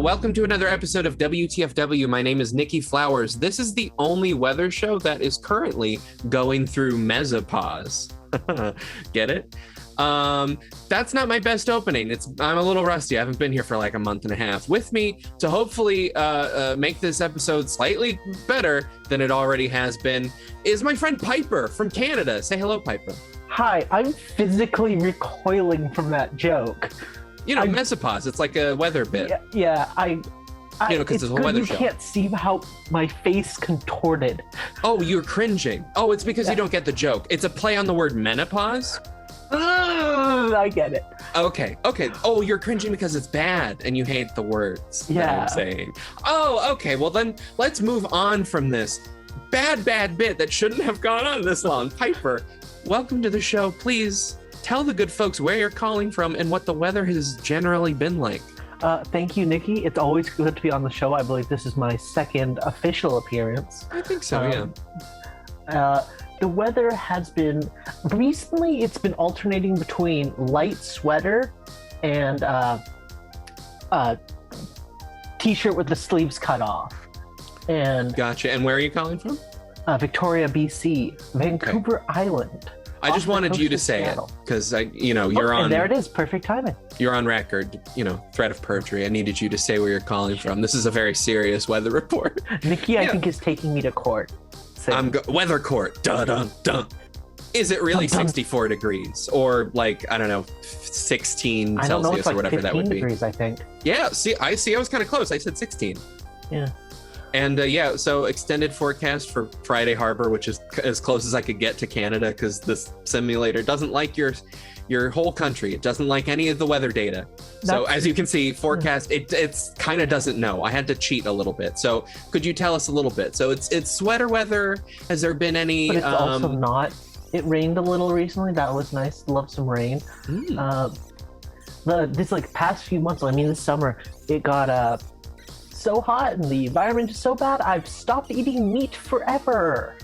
welcome to another episode of WTFW. My name is Nikki Flowers. This is the only weather show that is currently going through menopause. Get it? That's not my best opening. I'm a little rusty. I haven't been here for like a month and a half. With me to hopefully make this episode slightly better than it already has been is my friend Piper from Canada. Say hello, Piper. Hi, I'm physically recoiling from that joke. You know, menopause. It's like a weather bit. Yeah, because it's a weather show. You can't see how my face contorted. Oh, you're cringing. Oh, it's because you don't get the joke. It's a play on the word menopause. I get it. Okay. Oh, you're cringing because it's bad and you hate the words that I'm saying. Oh, okay. Well, then let's move on from this bad bit that shouldn't have gone on this long. Piper, welcome to the show. Please tell the good folks where you're calling from and what the weather has generally been like. Thank you, Nikki. It's always good to be on the show. I believe this is my second official appearance. I think so, yeah. The weather has been, recently it's been alternating between light sweater and t-shirt with the sleeves cut off. And gotcha. And where are you calling from? Victoria, BC, Vancouver Island. I just wanted you to say it because you're on. And there it is, perfect timing. You're on record, threat of perjury. I needed you to say where you're calling from. This is a very serious weather report. Nikki, I think, is taking me to court. So. Weather court. Dun dun dun. Is it really 64 degrees or like, I don't know, 16 Celsius or whatever that would be? 15 degrees, I think. Yeah. I was kind of close. I said 16. Yeah. And so extended forecast for Friday Harbor, which is as close as I could get to Canada because this simulator doesn't like your whole country. It doesn't like any of the weather data. So as you can see, forecast, it's kind of doesn't know. I had to cheat a little bit. So could you tell us a little bit? So it's sweater weather. Has there been any? But it's also not. It rained a little recently. That was nice. Love some rain. This past few months, this summer, it got so hot and the environment is so bad, I've stopped eating meat forever.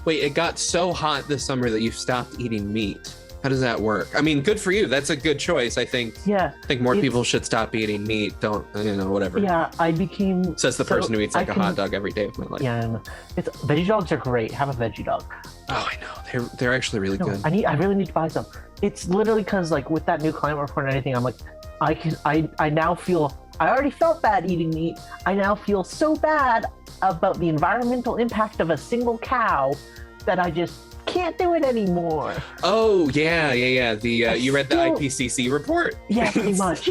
Wait, it got so hot this summer that you've stopped eating meat. How does that work? Good for you. That's a good choice, I think. Yeah. I think more people should stop eating meat. Don't, whatever. Yeah, I became... Says the person who eats a hot dog every day of my life. Yeah, veggie dogs are great. Have a veggie dog. Oh, I know. They're actually really good. I really need to buy some. It's literally because with that new climate report and anything, I'm like, I now feel... I already felt bad eating meat. I now feel so bad about the environmental impact of a single cow that I just can't do it anymore. Oh, yeah. You read the IPCC report? Yeah, pretty much.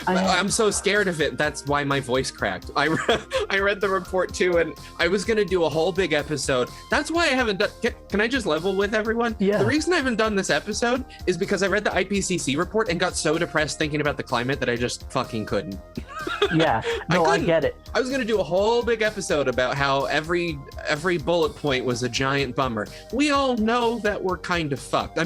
I'm so scared of it. That's why my voice cracked. I read the report too, and I was going to do a whole big episode. That's why I haven't done... Can I just level with everyone? Yeah. The reason I haven't done this episode is because I read the IPCC report and got so depressed thinking about the climate that I just fucking couldn't. Yeah, no, I get it. I was going to do a whole big episode about how every bullet point was a giant bummer. We all know that we're kind of fucked.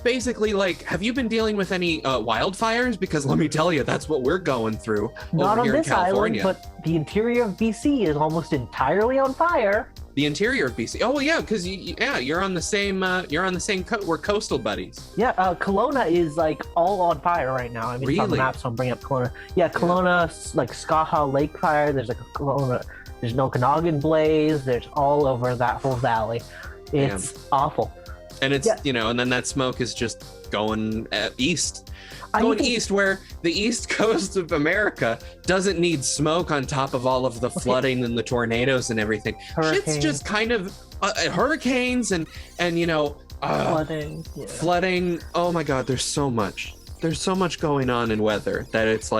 Basically, have you been dealing with any wildfires? Because let me tell you, that's what we're going through Not over here in California. Island, but the interior of BC is almost entirely on fire. The interior of BC. Oh, well, yeah, because you're on the same. We're coastal buddies. Yeah, Kelowna is all on fire right now. Really? It's on the map, so I'm bringing up Kelowna. Yeah, Kelowna, Skaha Lake fire. There's a Kelowna. There's an Okanagan blaze. There's all over that whole valley. It's awful. And it's, and then that smoke is just going east. East, where the east coast of America doesn't need smoke on top of all of the flooding and the tornadoes and everything. Shit's just kind of hurricanes and flooding. Yeah. Flooding. Oh my God, there's so much. There's so much going on in weather that it's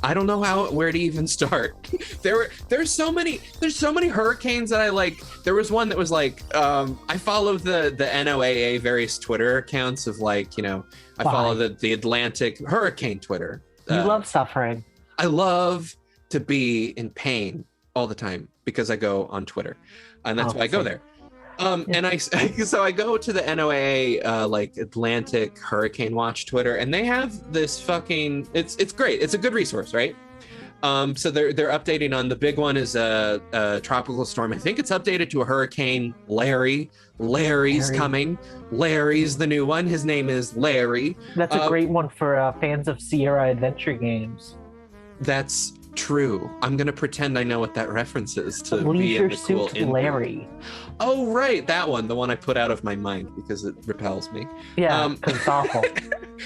I don't know where to even start. There's so many hurricanes that I like. There was one that was I follow the NOAA various Twitter accounts of I follow the Atlantic hurricane Twitter. You love suffering. I love to be in pain all the time because I go on Twitter, and that's why I go there. And I go to the NOAA Atlantic Hurricane Watch Twitter, and they have this fucking it's great. It's a good resource, right? So they're updating on the big one is a tropical storm. I think it's updated to a Hurricane Larry. Larry's coming. Larry's the new one. His name is Larry. That's a great one for fans of Sierra Adventure games. That's True. I'm gonna pretend I know what that reference is to be in Leisure the cool Suit in Larry. Oh, right, that one, the one I put out of my mind because it repels me. Yeah, because it's awful.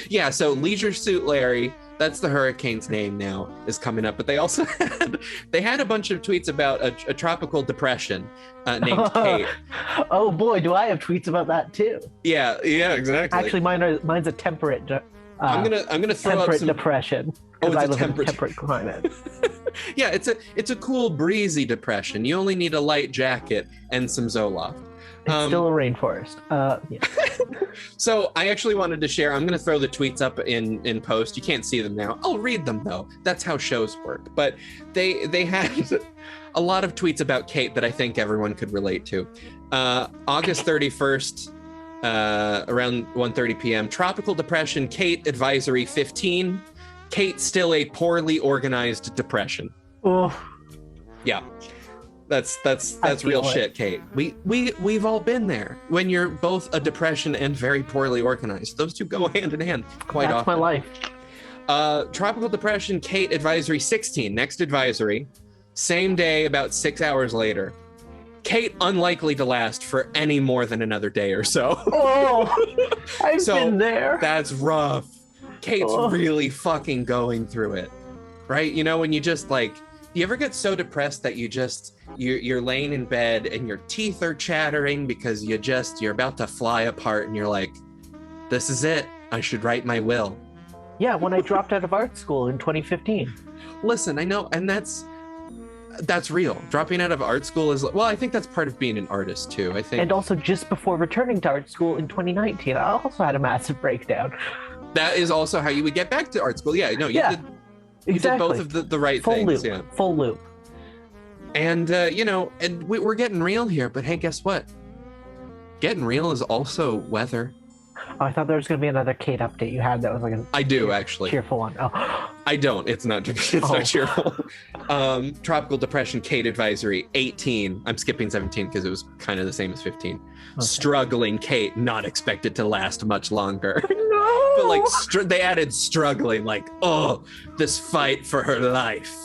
Yeah, so Leisure Suit Larry, that's the hurricane's name now, is coming up. But they also had a bunch of tweets about a tropical depression named Kate. Oh boy, do I have tweets about that too. Yeah, exactly. Actually, mine's a temperate. I'm gonna throw up some depression. Oh, it's I a live temperate in a temperate climate. Yeah, it's a cool breezy depression. You only need a light jacket and some Zoloft. It's still a rainforest. Yeah. So I actually wanted to share. I'm going to throw the tweets up in post. You can't see them now. I'll read them though. That's how shows work. But they had a lot of tweets about Kate that I think everyone could relate to. August 31st, around 1:30 p.m. Tropical depression. Kate advisory 15. Kate still a poorly organized depression. Oh. Yeah. That's real shit, Kate. We've all been there when you're both a depression and very poorly organized. Those two go hand in hand quite often. That's my life. Tropical depression, Kate advisory 16. Next advisory, same day, about 6 hours later. Kate unlikely to last for any more than another day or so. Oh, I've been there. That's rough. Kate's really fucking going through it, right? You know, when you just like, you ever get so depressed that you're laying in bed and your teeth are chattering because you're about to fly apart and you're like, this is it. I should write my will. Yeah, when I dropped out of art school in 2015. Listen, I know, and that's real. Dropping out of art school is, well, I think that's part of being an artist too. I think. And also just before returning to art school in 2019, I also had a massive breakdown. That is also how you would get back to art school. Yeah, no, you did both of the right things. Yeah. Full loop. And, and we're getting real here, but hey, guess what? Getting real is also weather. Oh, I thought there was going to be another Kate update you had that was like I do, actually. Cheerful one. Oh. I don't. It's not cheerful. Tropical depression, Kate advisory, 18. I'm skipping 17 because it was kind of the same as 15. Okay. Struggling Kate, not expected to last much longer. No! But like, they added struggling, like, this fight for her life.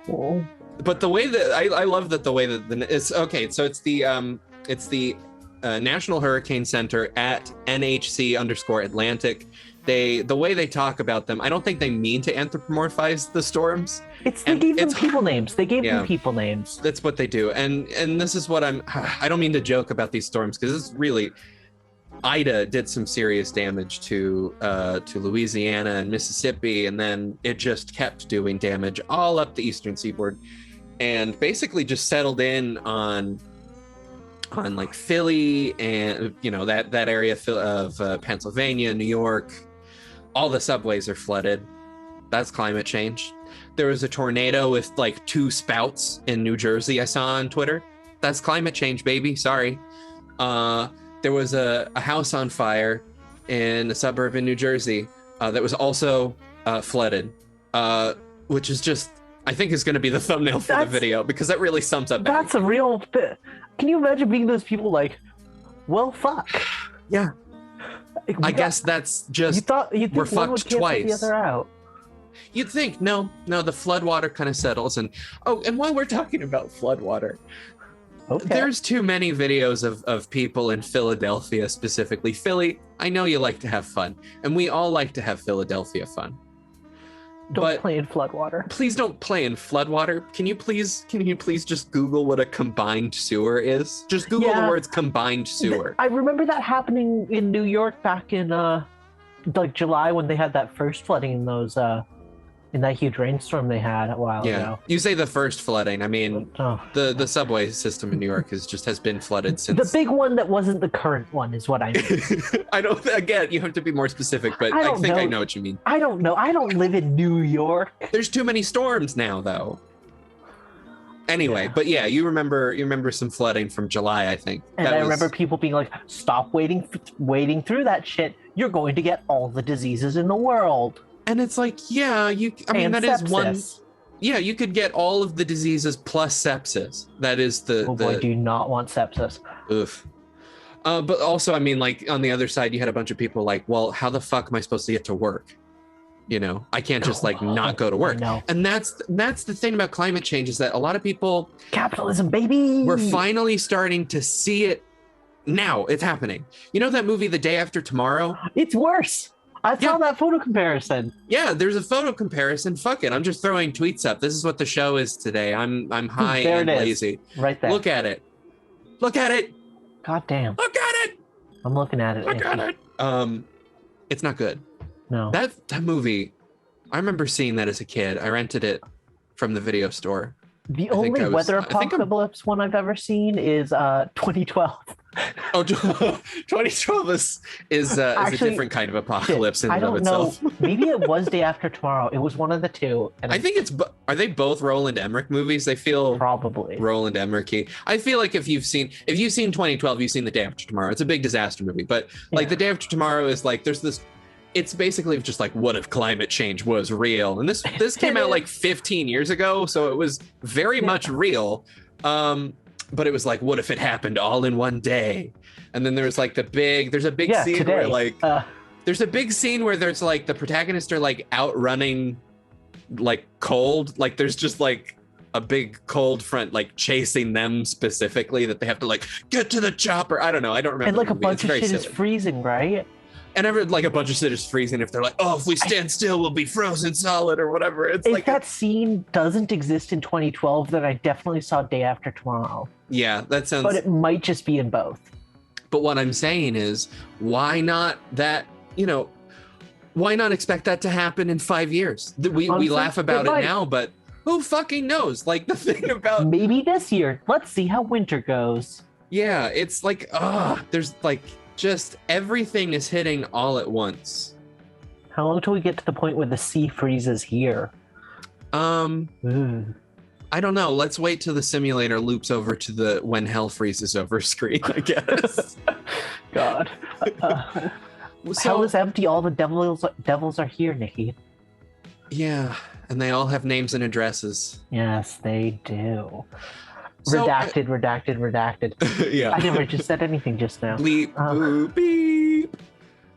Oh. But the way that I love that the way that it's okay. So it's the National Hurricane Center at NHC_Atlantic. The way they talk about them, I don't think they mean to anthropomorphize the storms. They gave them people names. They gave them people names. That's what they do. And this is what I don't mean to joke about these storms because this is really, Ida did some serious damage to Louisiana and Mississippi, and then it just kept doing damage all up the eastern seaboard, and basically just settled in on like Philly and that area of Pennsylvania, New York. All the subways are flooded. That's climate change. There was a tornado with like 2 spouts in New Jersey I saw on Twitter. That's climate change, baby. Sorry. There was a house on fire in a suburb in New Jersey that was also flooded, which is just, I think, is going to be the thumbnail for the video because that really sums up. That's a real bit. Can you imagine being those people like, well, fuck. Yeah. I guess that's just, you think we're fucked twice. The other out. You'd think, no, the floodwater kind of settles. And while we're talking about floodwater, there's too many videos of people in Philadelphia, specifically Philly. I know you like to have fun, and we all like to have Philadelphia fun. Don't play in floodwater. Please don't play in floodwater. Can you please just Google what a combined sewer is? Just Google the words combined sewer. I remember that happening in New York back in like July when they had that first flooding in those in that huge rainstorm they had a while ago. You say the first flooding. I mean, the subway system in New York has been flooded since. The big one that wasn't the current one is what I mean. I don't. Again, you have to be more specific, but I think I know what you mean. I don't know. I don't live in New York. There's too many storms now, though. Anyway, but yeah, you remember some flooding from July, I think. And I remember people being like, "Stop waiting through that shit. You're going to get all the diseases in the world." And it's like, that sepsis. Is one. Yeah, you could get all of the diseases plus sepsis. That is Oh boy, do you not want sepsis? Oof. But also, I mean, like on the other side, you had a bunch of people like, well, how the fuck am I supposed to get to work? You know, I can't just like not go to work. No. And that's the thing about climate change, is that a lot of people, capitalism, baby. we're finally starting to see it now. It's happening. You know that movie The Day After Tomorrow? It's worse. I saw that photo comparison. Yeah, there's a photo comparison. Fuck it. I'm just throwing tweets up. This is what the show is today. I'm high there and lazy. Right there. Look at it. Look at it. God damn. Look at it. I'm looking at it. Look at it. It's not good. No. That movie, I remember seeing that as a kid. I rented it from the video store. The only weather apocalypse one I've ever seen is 2012. Oh, 2012 is a different kind of apocalypse in and of itself. I don't know. Maybe it was Day After Tomorrow. It was one of the two. And I think are they both Roland Emmerich movies? They feel probably Roland Emmerich-y. I feel like if you've seen 2012, you've seen The Day After Tomorrow. It's a big disaster movie, but like The Day After Tomorrow is like, there's this. It's basically just like, what if climate change was real? And this came out like 15 years ago, so it was very much real. But it was like, what if it happened all in one day? And then there's like there's a big scene today. where like there's a big scene where there's like the protagonists are like outrunning like cold. Like there's just like a big cold front like chasing them specifically, that they have to like get to the chopper. I don't know. I don't remember. And like a bunch of shit is freezing, right? And like a bunch of shit is freezing if they're like, oh, if we stand still, we'll be frozen solid or whatever. It's if like that scene doesn't exist in 2012, then I definitely saw Day After Tomorrow. Yeah, that sounds. But it might just be in both. But what I'm saying is, why not that? You know, why not expect that to happen in 5 years? We laugh about it now, but who fucking knows? Like the thing about maybe this year. Let's see how winter goes. Yeah, it's like there's like. Just everything is hitting all at once. How long till we get to the point where the sea freezes here? I don't know. Let's wait till the simulator loops over to the when hell freezes over screen, I guess. God. Hell is empty. All the devils are here, Nikki. Yeah, and they all have names and addresses. Yes, they do. So, redacted. Yeah. I never just said anything just now. Bleep, boop, beep.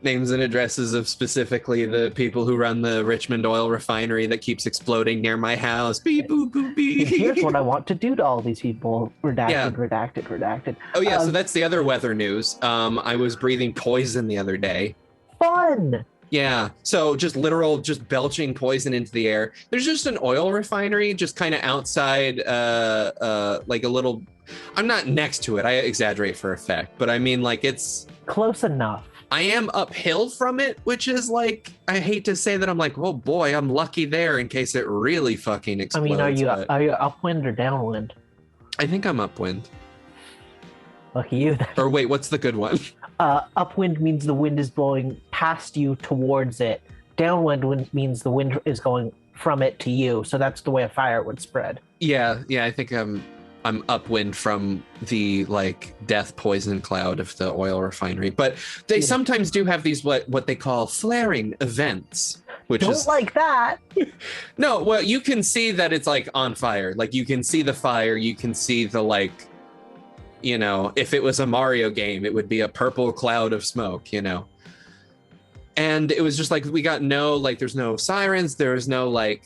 Names and addresses of specifically the people who run the Richmond oil refinery that keeps exploding near my house. Beep, boop, boop, beep. Here's what I want to do to all these people. Redacted. Oh, yeah, so that's the other weather news. I was breathing poison the other day. Fun! Yeah, so just belching poison into the air. There's just an oil refinery just kind of outside, like a little, I'm not next to it, I exaggerate for effect, but I mean like it's close enough. I am uphill from it, which is like, I hate to say that I'm like, oh boy, I'm lucky there in case it really fucking explodes. I mean, are you upwind or downwind? I think I'm upwind. Lucky you then. Or wait, what's the good one? Upwind means the wind is blowing past you towards it. Downwind means the wind is going from it to you. So that's the way a fire would spread. Yeah, I think I'm upwind from the like death poison cloud of the oil refinery. But they sometimes do have these what they call flaring events. Which don't like that. No, well, you can see that it's like on fire. Like you can see the fire, you can see the like, you know, if it was a Mario game, it would be a purple cloud of smoke, you know. And it was just like, we got there's no sirens, there was no like,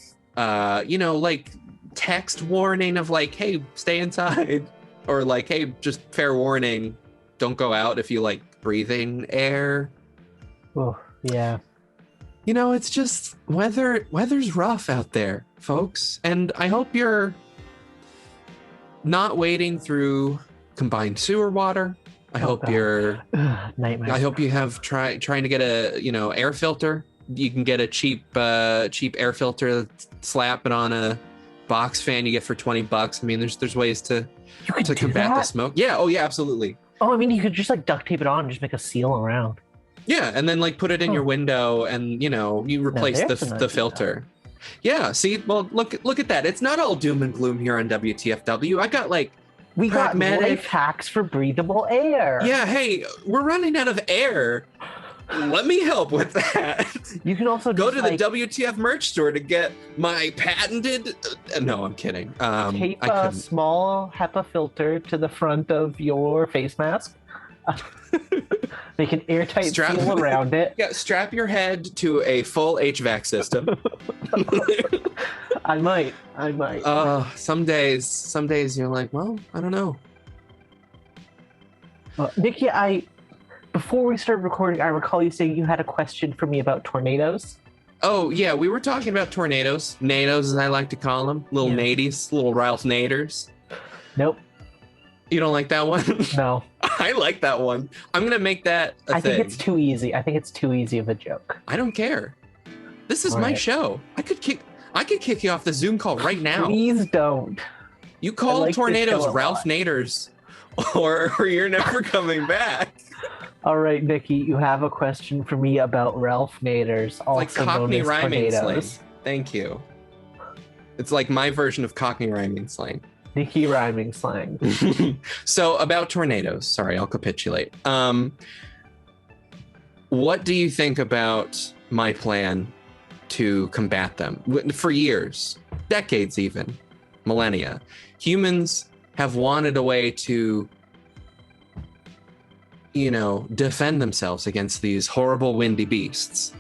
you know, like text warning of like, hey, stay inside. Or like, hey, just fair warning, don't go out if you like breathing air. Oh, yeah. You know, it's just weather's rough out there, folks. And I hope you're not wading through combined sewer water. I hope you're nightmare. I hope you have trying to get a, you know, air filter. You can get a cheap air filter, slap it on a box fan you get for $20. I mean, there's ways to combat the smoke. Yeah, oh yeah, absolutely. Oh, I mean, you could just like duct tape it on and just make a seal around. Yeah, and then like put it in your window and, you know, you replace the filter. Yeah, see, well, look at that. It's not all doom and gloom here on WTFW. I got like got life hacks for breathable air. Yeah, hey, we're running out of air. Let me help with that. You can also go to the WTF merch store to get my patented. No, I'm kidding. Tape a small HEPA filter to the front of your face mask. Make an airtight seal around it. Yeah, strap your head to a full HVAC system. I might. Some days you're like, well, I don't know. Nikki, before we started recording, I recall you saying you had a question for me about tornadoes. Oh, yeah, we were talking about tornadoes. Nados, as I like to call them. Little nadies, little Ralph Naders. Nope. You don't like that one? No. I like that one. I'm going to make that a thing. I think it's too easy. I think it's too easy of a joke. I don't care. This is my show. I could kick you off the Zoom call right now. Please don't. You call tornadoes Ralph Naders, or you're never coming back. All right, Nikki, you have a question for me about Ralph Naders, also like Cockney known as rhyming tornadoes. slang. Thank you. It's like my version of Cockney rhyming slang. Nikki rhyming slang. So about tornadoes, sorry, I'll capitulate. What do you think about my plan to combat them? For years, decades even, millennia, humans have wanted a way to, defend themselves against these horrible windy beasts.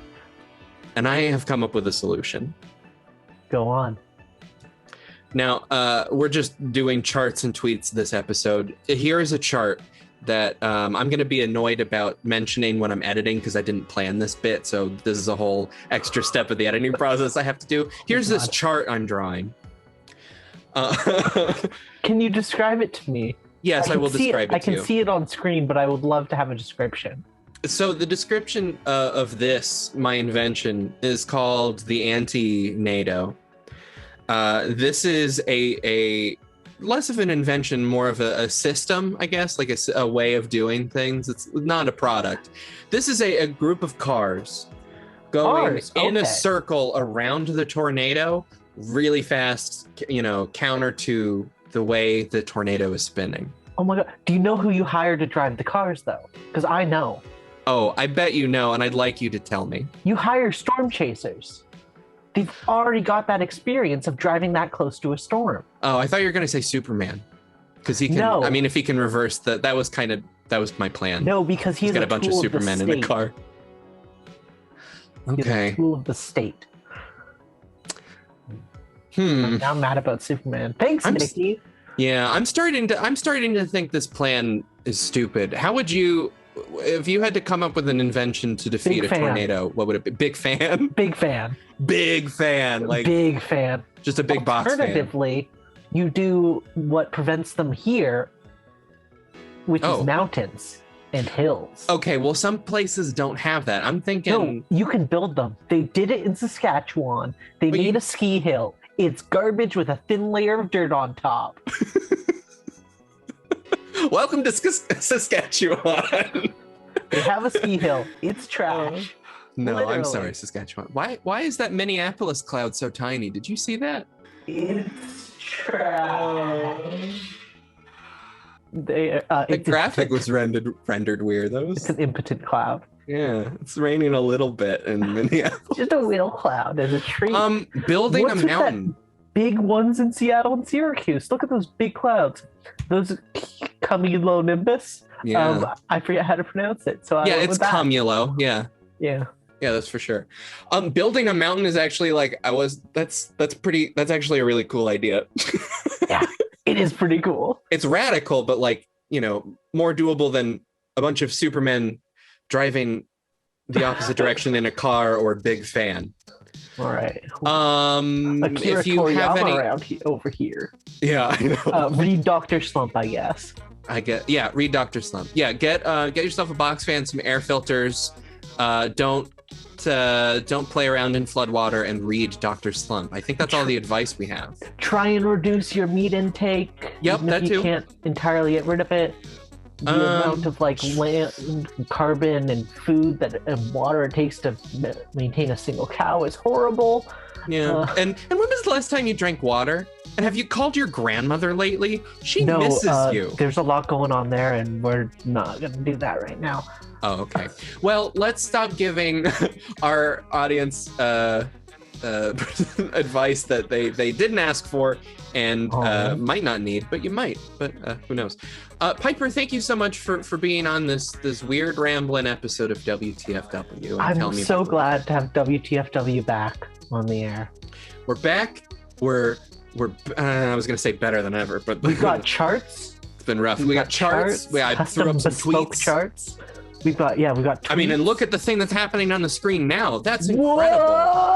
And I have come up with a solution. Go on. Now, we're just doing charts and tweets this episode. Here is a chart that I'm going to be annoyed about mentioning when I'm editing because I didn't plan this bit. So this is a whole extra step of the editing process I have to do. Here's this chart I'm drawing. Can you describe it to me? Yes, I will describe it to you. I can see it on screen, but I would love to have a description. So the description of this, my invention, is called the anti-NATO. This is a less of an invention, more of a system, I guess, like a way of doing things. It's not a product. This is a group of cars going in a circle around the tornado really fast, counter to the way the tornado is spinning. Oh my God. Do you know who you hired to drive the cars, though? Because I know. Oh, I bet you know, and I'd like you to tell me. You hire storm chasers. They've already got that experience of driving that close to a storm. Oh, I thought you were going to say Superman. Because he can, no. I mean, if he can reverse that was my plan. No, because he's got a bunch of Supermen in the car. Okay. He's a tool of the state. I'm now mad about Superman. Thanks, Nikki. Yeah, I'm starting to think this plan is stupid. How would you, if you had to come up with an invention to defeat a tornado, what would it be? Big fan? Big fan. Big fan. Like big fan. Just a big box fan. Alternatively, you do what prevents them here, which is mountains and hills. Okay, well, some places don't have that. I'm thinking... No, you can build them. They did it in Saskatchewan. They made a ski hill. It's garbage with a thin layer of dirt on top. Welcome to Saskatchewan. They have a ski hill. It's trash. No, literally. I'm sorry, Saskatchewan. Why is that Minneapolis cloud so tiny? Did you see that? It's trash. The graphic was rendered weird. It's an impotent cloud. Yeah, it's raining a little bit in Minneapolis. Just a little cloud. There's a tree. Building a mountain. Big ones in Seattle and Syracuse. Look at those big clouds. Those cumulonimbus. Yeah. I forget how to pronounce it. So it's cumulo. Yeah. Yeah. Yeah, that's for sure. Building a mountain is actually that's actually a really cool idea. Yeah, it is pretty cool. It's radical, but more doable than a bunch of Supermen driving the opposite direction in a car or big fan. All right. If you have any around over here. Yeah, I know. Read Dr. Slump, I guess. Read Dr. Slump. Yeah, get yourself a box fan, some air filters. Don't play around in floodwater and read Dr. Slump. I think that's all the advice we have. Try and reduce your meat intake. Yep, that too. You can't entirely get rid of it. The amount of land, carbon, and food and water it takes to maintain a single cow is horrible. Yeah. And when was the last time you drank water? And have you called your grandmother lately? She misses you. There's a lot going on there, and we're not going to do that right now. Oh, okay. Well, let's stop giving our audience advice that they didn't ask for and might not need, but you might. But who knows? Piper, thank you so much for being on this weird rambling episode of WTFW. I'm so glad to have WTFW back on the air. We're back. We're I was gonna say better than ever, but we got charts. It's been rough. We got charts. I threw up some tweets. Charts. We got tweets. I mean, and look at the thing that's happening on the screen now. That's incredible.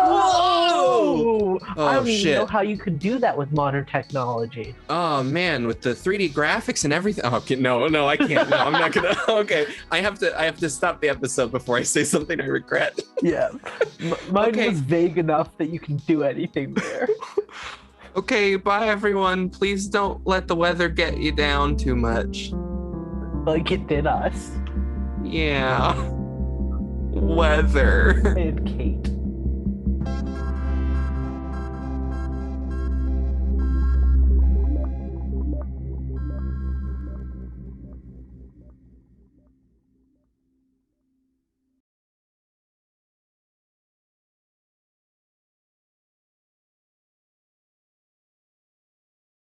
Whoa! I don't even know shit. how you could do that with modern technology. Oh man, with the 3D graphics and everything. Oh, okay, no, I can't. No, I'm not gonna. Okay, I have to stop the episode before I say something I regret. Yeah, mine was vague enough that you can do anything there. Okay, bye everyone. Please don't let the weather get you down too much. Like it did us. Yeah. Weather. And Kate.